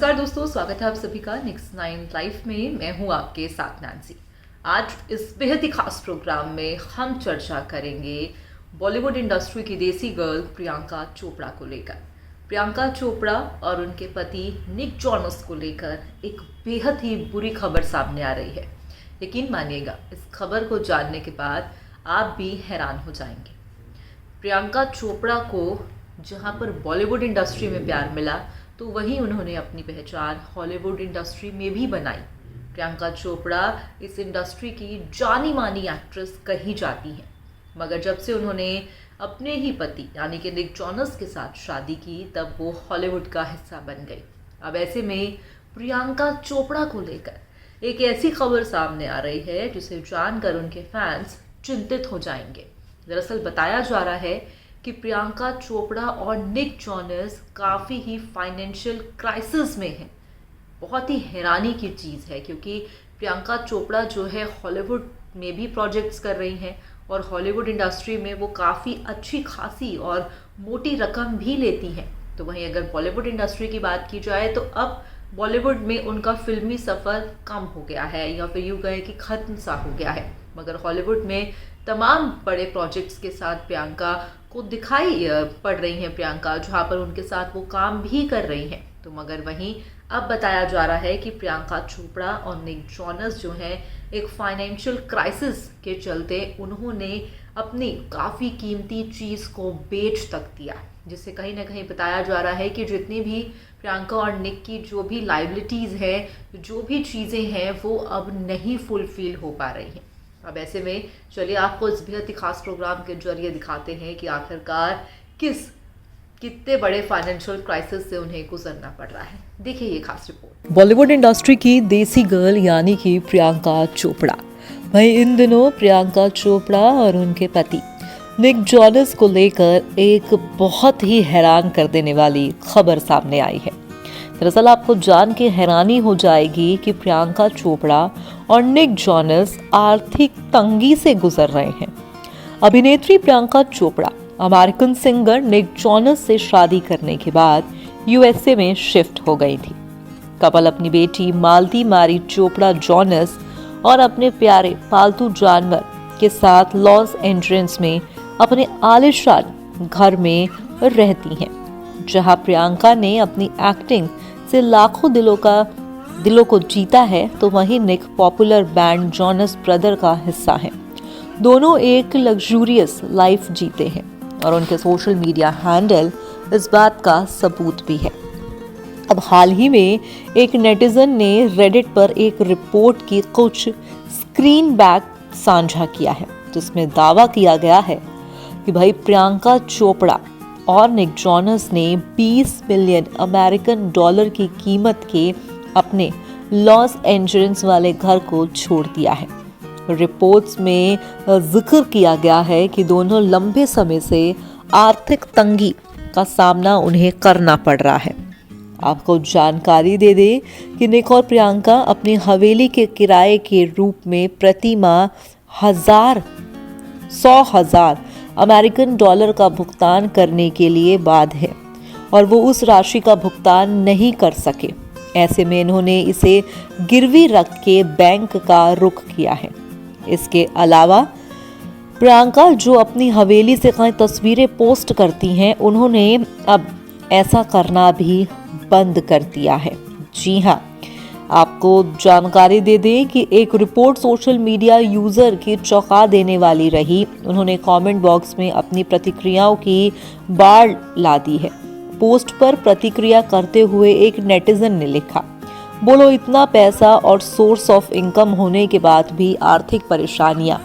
नमस्कार दोस्तों, स्वागत है आप सभी का नेक्स्ट 9 लाइफ में। मैं हूं आपके साथ नैन्सी। आज इस बेहद ही खास प्रोग्राम में हम चर्चा करेंगे बॉलीवुड इंडस्ट्री की देसी गर्ल प्रियंका चोपड़ा को लेकर। प्रियंका चोपड़ा और उनके पति निक जोनस को लेकर एक बेहद ही बुरी खबर सामने आ रही है। यकीन मानिएगा, इस खबर को जानने के बाद आप भी हैरान हो जाएंगे। प्रियंका चोपड़ा को जहां पर बॉलीवुड इंडस्ट्री में प्यार मिला, तो वहीं उन्होंने अपनी पहचान हॉलीवुड इंडस्ट्री में भी बनाई। प्रियंका चोपड़ा इस इंडस्ट्री की जानी मानी एक्ट्रेस कही जाती हैं, मगर जब से उन्होंने अपने ही पति यानी कि निक जोनस के साथ शादी की, तब वो हॉलीवुड का हिस्सा बन गई। अब ऐसे में प्रियंका चोपड़ा को लेकर एक ऐसी खबर सामने आ रही है जिसे जानकर उनके फैंस चिंतित हो जाएंगे। दरअसल बताया जा रहा है कि प्रियंका चोपड़ा और निक जोनस काफ़ी ही फाइनेंशियल क्राइसिस में हैं। बहुत ही हैरानी की चीज़ है, क्योंकि प्रियंका चोपड़ा जो है हॉलीवुड में भी प्रोजेक्ट्स कर रही हैं और हॉलीवुड इंडस्ट्री में वो काफ़ी अच्छी खासी और मोटी रकम भी लेती हैं। तो वहीं अगर बॉलीवुड इंडस्ट्री की बात की जाए तो अब बॉलीवुड में उनका फिल्मी सफ़र कम हो गया है, या फिर यूँ कहें कि ख़त्म सा हो गया है। मगर हॉलीवुड में तमाम बड़े प्रोजेक्ट्स के साथ प्रियंका को दिखाई पड़ रही हैं प्रियंका, जहाँ पर उनके साथ वो काम भी कर रही हैं। तो मगर वहीं अब बताया जा रहा है कि प्रियंका चोपड़ा और निक जोनस जो हैं, एक फाइनेंशियल क्राइसिस के चलते उन्होंने अपनी काफ़ी कीमती चीज़ को बेच तक दिया, जिससे कहीं ना कहीं बताया जा रहा है कि जितनी भी प्रियंका और निक की जो भी लाइबिलिटीज़ है, जो भी चीज़ें हैं, वो अब नहीं फुलफिल हो पा रही हैं। अब ऐसे में चलिए आपको इस बेहद ही खास प्रोग्राम के जरिए दिखाते हैं कि आखिरकार कितने बड़े फाइनेंशियल क्राइसिस से उन्हें गुजरना पड़ रहा है। देखिए ये खास रिपोर्ट। बॉलीवुड इंडस्ट्री की देसी गर्ल यानी कि प्रियंका चोपड़ा। भाई इन दिनों प्रियंका चोपड़ा और उनके पति निक जोनस को लेकर एक बहुत ही हैरान कर देने वाली खबर सामने आई है। दरअसल आपको जान के हैरानी हो जाएगी कि प्रियंका चोपड़ा और निक जोनस आर्थिक तंगी से गुजर रहे हैं। अभिनेत्री Priyanka Chopra American singer Nick Jonas से शादी करने के बाद यूएसए में शिफ्ट हो गई थी। कपल अपनी बेटी मालती मारी चोपड़ा जोनस और अपने प्यारे पालतू जानवर के साथ लॉस एंजल्स में अपने आलीशान घर में रहती हैं, जहां प्रियंका ने अपनी एक्टिंग से लाखों दिलों को जीता है, तो वहीं निक पॉपुलर बैंड जोनस ब्रदर का हिस्सा है। दोनों एक लग्जूरियस लाइफ जीते हैं और उनके सोशल मीडिया हैंडल इस बात का सबूत भी है। अब हाल ही में एक नेटिजन ने रेडिट पर एक रिपोर्ट की कुछ स्क्रीन बैक साझा किया है, जिसमें दावा किया गया है कि भाई प्रियंका चोपड़ा और निक जोनस ने 20 मिलियन अमेरिकन डॉलर की कीमत के अपने लॉस एंजल्स वाले घर को छोड़ दिया है। रिपोर्ट्स में जिक्र किया गया है कि दोनों लंबे समय से आर्थिक तंगी का सामना उन्हें करना पड़ रहा है। आपको जानकारी दे दें कि निक और प्रियंका अपनी हवेली के किराए के रूप में प्रति माह 100,000 अमेरिकन डॉलर का भुगतान करने के लिए बाध्य है और वो उस राशि का भुगतान नहीं कर सके। ऐसे में इन्होंने इसे गिरवी रख के बैंक का रुख किया है। इसके अलावा प्रियंका जो अपनी हवेली से कई तस्वीरें पोस्ट करती हैं, उन्होंने अब ऐसा करना भी बंद कर दिया है। जी हाँ, आपको जानकारी दे दें कि एक रिपोर्ट सोशल मीडिया यूजर की चौंका देने वाली रही। उन्होंने कमेंट बॉक्स में अपनी प्रतिक्रियाओं की बाढ़ ला दी है। पोस्ट पर प्रतिक्रिया करते हुए एक नेटिजन ने लिखा, बोलो इतना पैसा और सोर्स ऑफ इनकम होने के बाद भी आर्थिक परेशानियां,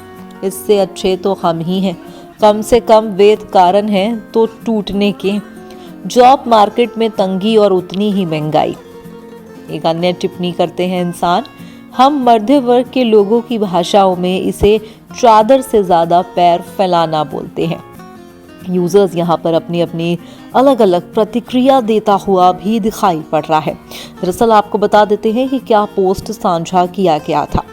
इससे अच्छे तो हम ही हैं। कम से कम वेद कारण हैं तो टूटने के। जॉब मार्केट में तंगी और उतनी ही महंगाई। एक अन्य टिप्पणी करते हैं इंसान, हम मध्य वर्ग के लोगों की भाषाओं में इसे चादर से ज्यादा पैर फैलाना बोलते हैं। यूजर्स यहाँ पर अपनी अपनी अलग अलग प्रतिक्रिया देता हुआ भी दिखाई पड़ रहा है। दरअसल आपको बता देते हैं कि क्या पोस्ट साझा किया गया था।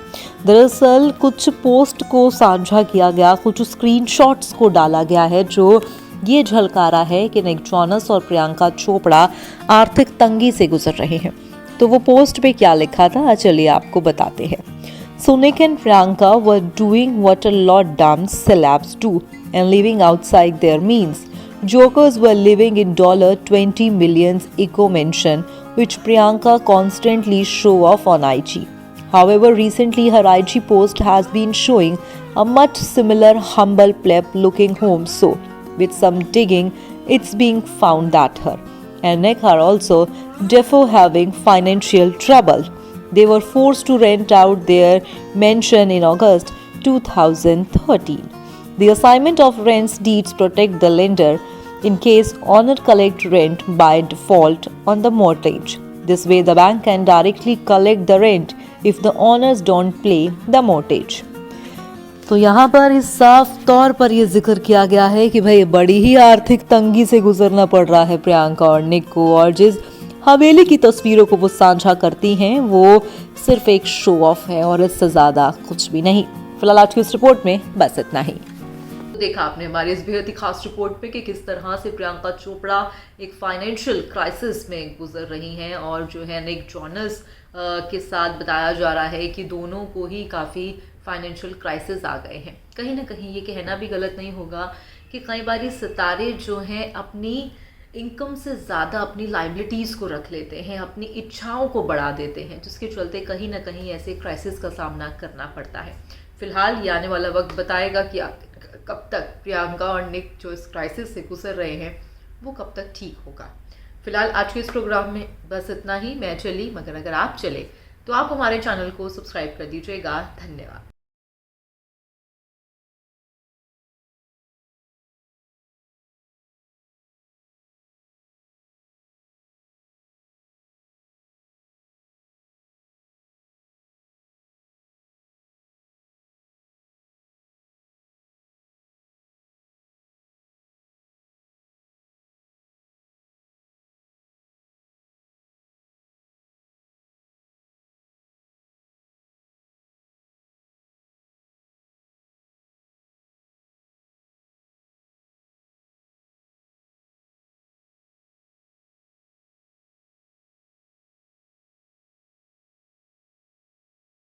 दरअसल कुछ पोस्ट को साझा किया गया, कुछ स्क्रीनशॉट्स को डाला गया है जो ये झलका रहा है कि निक जोनस और प्रियंका चोपड़ा आर्थिक तंगी से गुजर रहे हैं। तो वो पोस्ट पे क्या लिखा था, चलिए आपको बताते हैं। So Nick and Priyanka were doing what a lot dumb celebs do and living outside their means. Jokers were living in $20 million ego mention, which Priyanka constantly show off on IG. However, recently her IG post has been showing a much similar humble pleb looking home, so with some digging, it's being found that her and Nick are also defo having financial trouble. They were forced to rent out their mansion in August 2013. The assignment of rents deeds protect the lender in case owner collect rent by default on the mortgage. This way the bank can directly collect the rent if the owners don't pay the mortgage. तो यहाँ पर इस साफ तौर पर यह जिक्र किया गया है कि भाई बड़ी ही आर्थिक तंगी से गुजरना पड़ रहा है प्रियंका और निक को, और जिस हवेली की तस्वीरों को वो साझा करती हैं वो सिर्फ एक शो ऑफ है और इससे ज़्यादा कुछ भी नहीं। फिलहाल आज की इस रिपोर्ट में बस इतना ही। तो देखा आपने हमारी इस बेहद ही खास रिपोर्ट पे कि किस तरह से प्रियंका चोपड़ा एक फाइनेंशियल क्राइसिस में गुजर रही हैं, और जो है निक जॉनस के साथ बताया जा रहा है कि दोनों को ही काफ़ी फाइनेंशियल क्राइसिस आ गए हैं। कहीं ना कहीं ये कहना भी गलत नहीं होगा कि कई बार सितारे जो हैं अपनी इनकम से ज़्यादा अपनी लाइबिलिटीज़ को रख लेते हैं, अपनी इच्छाओं को बढ़ा देते हैं, जिसके चलते कहीं ना कहीं ऐसे क्राइसिस का सामना करना पड़ता है। फिलहाल ये आने वाला वक्त बताएगा कि कब तक प्रियंका और निक जो इस क्राइसिस से गुजर रहे हैं वो कब तक ठीक होगा। फिलहाल आज के इस प्रोग्राम में बस इतना ही। मैं चली, मगर अगर आप चले तो आप हमारे चैनल को सब्सक्राइब कर दीजिएगा। धन्यवाद।